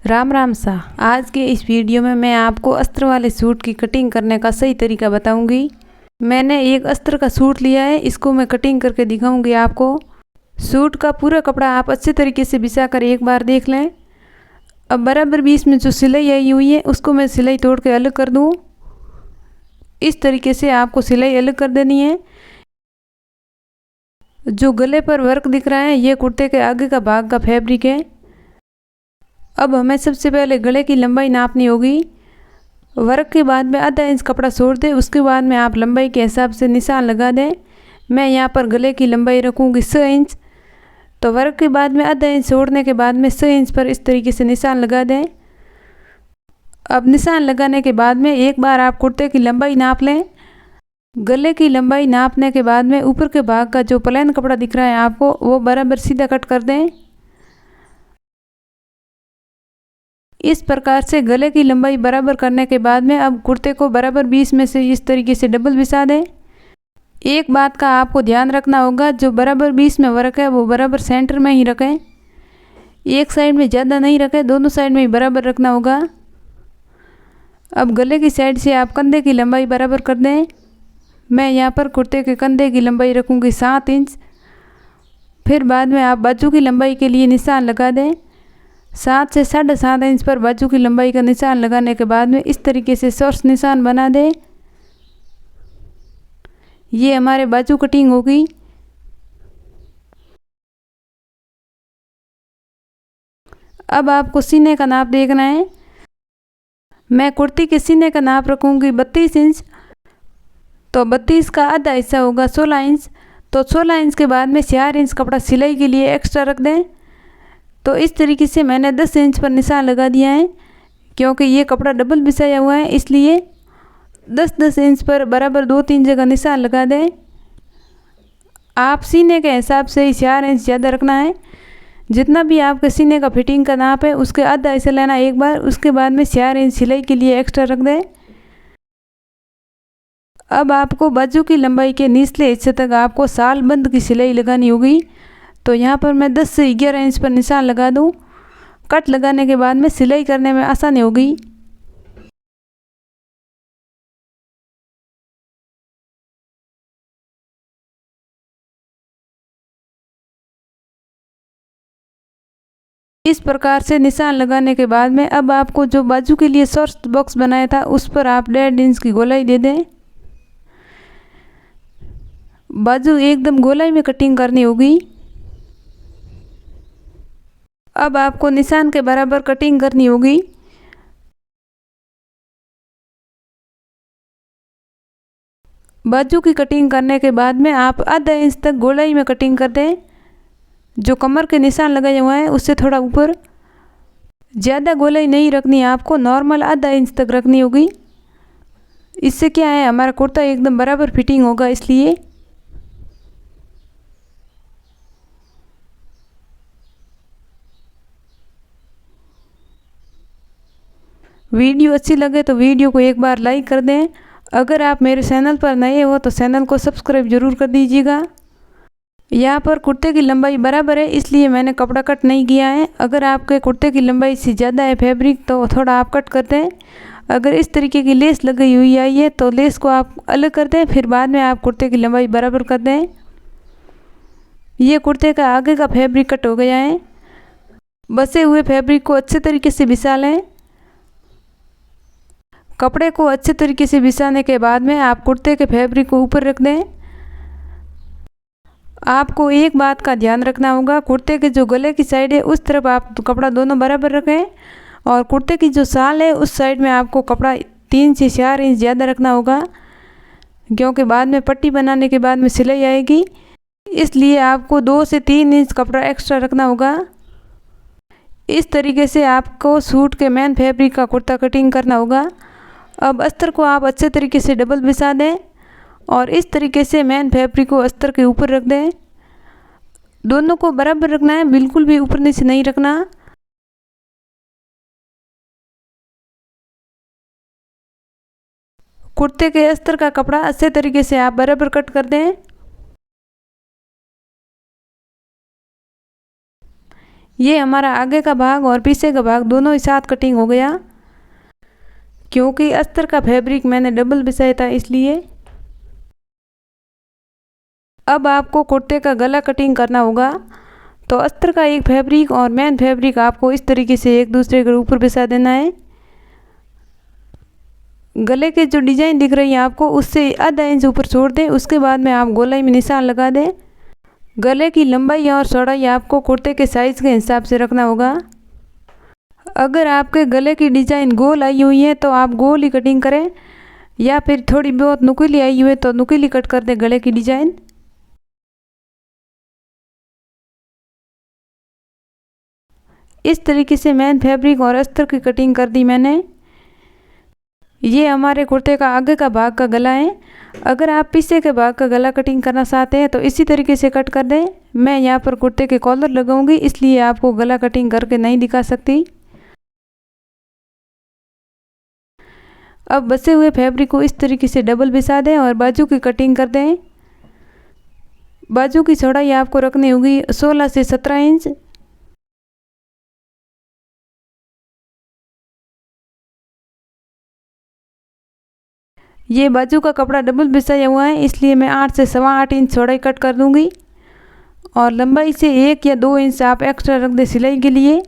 राम राम सा। आज के इस वीडियो में मैं आपको अस्तर वाले सूट की कटिंग करने का सही तरीका बताऊंगी। मैंने एक अस्तर का सूट लिया है, इसको मैं कटिंग करके दिखाऊंगी आपको। सूट का पूरा कपड़ा आप अच्छे तरीके से बिछा कर एक बार देख लें। अब बराबर बीच में जो सिलाई आई हुई है उसको मैं सिलाई तोड़ के अलग कर दूँ। इस तरीके से आपको सिलाई अलग कर देनी है। जो गले पर वर्क दिख रहा है ये कुर्ते के आगे का भाग का फैब्रिक है। अब हमें सबसे पहले गले की लंबाई नापनी होगी। वर्क के बाद में आधा इंच कपड़ा छोड़ दें, उसके बाद में आप लंबाई के हिसाब से निशान लगा दें। मैं यहाँ पर गले की लंबाई रखूँगी 6 इंच। तो वर्क के बाद में आधा इंच छोड़ने के बाद में 6 इंच पर इस तरीके से निशान लगा दें। अब निशान लगाने के बाद में एक बार आप कुर्ते की लंबाई नाप लें। गले की लंबाई नापने के बाद में ऊपर के भाग का जो प्लेन कपड़ा दिख रहा है आपको, वो बराबर सीधा कट कर दें। इस प्रकार से गले की लंबाई बराबर करने के बाद में अब कुर्ते को बराबर बीच में से इस तरीके से डबल बिछा दें। एक बात का आपको ध्यान रखना होगा, जो बराबर बीच में वर्क है वो बराबर सेंटर में ही रखें। एक साइड में ज़्यादा नहीं रखें, दोनों साइड में ही बराबर रखना होगा। अब गले की साइड से आप कंधे की लंबाई बराबर कर दें। मैं यहाँ पर कुर्ते के कंधे की लंबाई रखूँगी 7 इंच। फिर बाद में आप बाजू की लंबाई के लिए निशान लगा दें। 7 से 7.5 इंच पर बाजू की लंबाई का निशान लगाने के बाद में इस तरीके से सोर्स निशान बना दें। ये हमारे बाजू कटिंग होगी। अब आपको सीने का नाप देखना है। मैं कुर्ती के सीने का नाप रखूँगी 32 इंच। तो 32 का आधा हिस्सा होगा 16 इंच। तो 16 इंच के बाद में 4 इंच कपड़ा सिलाई के लिए एक्स्ट्रा रख दें। तो इस तरीके से मैंने 10 इंच पर निशान लगा दिया है, क्योंकि ये कपड़ा डबल बिछाया हुआ है, इसलिए 10-10 इंच पर बराबर 2-3 जगह निशान लगा दें। आप सीने के हिसाब से ही 4 इंच ज़्यादा रखना है। जितना भी आपके सीने का फिटिंग का नाप है उसके आधा हिस्सा लेना एक बार, उसके बाद में 4 इंच सिलाई के लिए एक्स्ट्रा रख दें। अब आपको बाजू की लंबाई के निचले हिस्से तक आपको साल बंद की सिलाई लगानी होगी। तो यहाँ पर मैं 10 से 11 इंच पर निशान लगा दूँ। कट लगाने के बाद में सिलाई करने में आसानी होगी। इस प्रकार से निशान लगाने के बाद में अब आपको जो बाजू के लिए सोर्स बॉक्स बनाया था उस पर आप 1.5 इंच की गोलाई दे दें। बाजू एकदम गोलाई में कटिंग करनी होगी। अब आपको निशान के बराबर कटिंग करनी होगी। बाजू की कटिंग करने के बाद में आप आधा इंच तक गोलाई में कटिंग कर दें। जो कमर के निशान लगाए हुए हैं उससे थोड़ा ऊपर। ज़्यादा गोलाई नहीं रखनी है आपको, नॉर्मल आधा इंच तक रखनी होगी। इससे क्या है, हमारा कुर्ता एकदम बराबर फिटिंग होगा। इसलिए वीडियो अच्छी लगे तो वीडियो को एक बार लाइक कर दें। अगर आप मेरे चैनल पर नए हो तो चैनल को सब्सक्राइब ज़रूर कर दीजिएगा। यहाँ पर कुर्ते की लंबाई बराबर है, इसलिए मैंने कपड़ा कट नहीं किया है। अगर आपके कुर्ते की लंबाई से ज़्यादा है फैब्रिक तो थोड़ा आप कट कर दें। अगर इस तरीके की लेस लगी हुई आई है तो लेस को आप अलग कर दें, फिर बाद में आप कुर्ते की लंबाई बराबर कर दें। ये कुर्ते का आगे का फैब्रिक कट हो गया है। बचे हुए फैब्रिक को अच्छे तरीके से बिछा लें। कपड़े को अच्छे तरीके से बिछाने के बाद में आप कुर्ते के फैब्रिक को ऊपर रख दें। आपको एक बात का ध्यान रखना होगा, कुर्ते के जो गले की साइड है उस तरफ आप कपड़ा दोनों बराबर रखें, और कुर्ते की जो साल है उस साइड में आपको कपड़ा 3 से 4 इंच ज़्यादा रखना होगा, क्योंकि बाद में पट्टी बनाने के बाद में सिलाई आएगी। इसलिए आपको 2 से 3 इंच कपड़ा एक्स्ट्रा रखना होगा। इस तरीके से आपको सूट के मेन फैब्रिक का कुर्ता कटिंग करना होगा। अब अस्तर को आप अच्छे तरीके से डबल बिछा दें और इस तरीके से मेन फैब्रिक को अस्तर के ऊपर रख दें। दोनों को बराबर रखना है, बिल्कुल भी ऊपर नीचे नहीं रखना। कुर्ते के अस्तर का कपड़ा अच्छे तरीके से आप बराबर कट कर दें। ये हमारा आगे का भाग और पीछे का भाग दोनों ही साथ कटिंग हो गया, क्योंकि अस्तर का फैब्रिक मैंने डबल बिछाया था इसलिए। अब आपको कुर्ते का गला कटिंग करना होगा, तो अस्तर का एक फैब्रिक और मेन फैब्रिक आपको इस तरीके से एक दूसरे के ऊपर बिछा देना है। गले के जो डिज़ाइन दिख रही है आपको, उससे आधा इंच ऊपर छोड़ दें, उसके बाद में आप गोलाई में निशान लगा दें। गले की लंबाई और चौड़ाई आपको कुर्ते के साइज़ के हिसाब से रखना होगा। अगर आपके गले की डिज़ाइन गोल आई हुई है तो आप गोल ही कटिंग करें, या फिर थोड़ी बहुत नुकीली आई हुई है तो नुकीली कट कर दें गले की डिज़ाइन। इस तरीके से मेन फैब्रिक और अस्तर की कटिंग कर दी मैंने। ये हमारे कुर्ते का आगे का भाग का गला है। अगर आप पीछे के भाग का गला कटिंग करना चाहते हैं तो इसी तरीके से कट कर दें। मैं यहाँ पर कुर्ते के कॉलर लगाऊंगी, इसलिए आपको गला कटिंग करके नहीं दिखा सकती। अब बचे हुए फैब्रिक को इस तरीके से डबल बिछा दें और बाजू की कटिंग कर दें। बाजू की चौड़ाई आपको रखनी होगी 16 से 17 इंच। ये बाजू का कपड़ा डबल बिछाया हुआ है, इसलिए मैं 8 से 8.25 इंच चौड़ाई कट कर दूंगी, और लंबाई से 1 या 2 इंच आप एक्स्ट्रा रख दें सिलाई के लिए।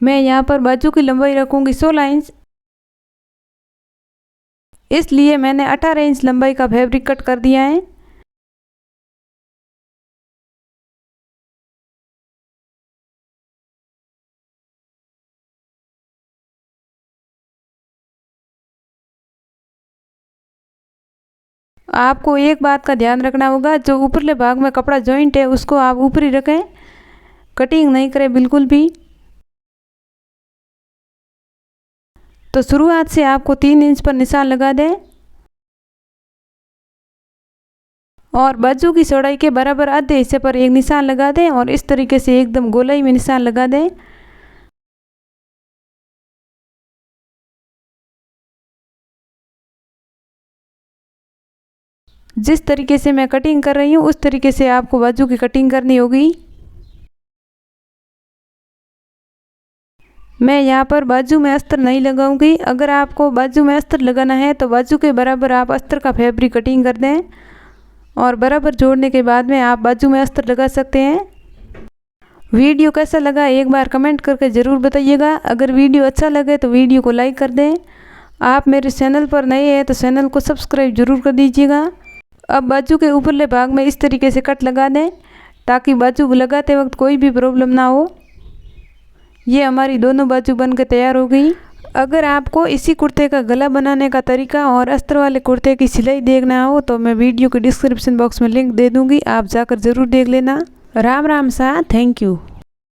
मैं यहाँ पर बाजू की लंबाई रखूँगी 16 इंच, इसलिए मैंने 18 इंच लंबाई का फैब्रिक कट कर दिया है। आपको एक बात का ध्यान रखना होगा, जो ऊपरले भाग में कपड़ा जॉइंट है उसको आप ऊपर ही रखें, कटिंग नहीं करें बिल्कुल भी। तो शुरुआत से आपको 3 इंच पर निशान लगा दें और बाजू की चौड़ाई के बराबर आधे हिस्से पर एक निशान लगा दें और इस तरीके से एकदम गोलाई में निशान लगा दें। जिस तरीके से मैं कटिंग कर रही हूँ उस तरीके से आपको बाजू की कटिंग करनी होगी। मैं यहाँ पर बाजू में अस्तर नहीं लगाऊंगी। अगर आपको बाजू में अस्तर लगाना है तो बाजू के बराबर आप अस्तर का फैब्रिक कटिंग कर दें और बराबर जोड़ने के बाद में आप बाजू में अस्तर लगा सकते हैं। वीडियो कैसा लगा एक बार कमेंट करके ज़रूर बताइएगा। अगर वीडियो अच्छा लगे तो वीडियो को लाइक कर दें। आप मेरे चैनल पर नए हैं तो चैनल को सब्सक्राइब ज़रूर कर दीजिएगा। अब बाजू के ऊपरले भाग में इस तरीके से कट लगा दें ताकि बाजू लगाते वक्त कोई भी प्रॉब्लम ना हो। ये हमारी दोनों बाजू बन के तैयार हो गई। अगर आपको इसी कुर्ते का गला बनाने का तरीका और अस्तर वाले कुर्ते की सिलाई देखना हो तो मैं वीडियो के डिस्क्रिप्शन बॉक्स में लिंक दे दूँगी, आप जाकर ज़रूर देख लेना। राम राम सा, थैंक यू।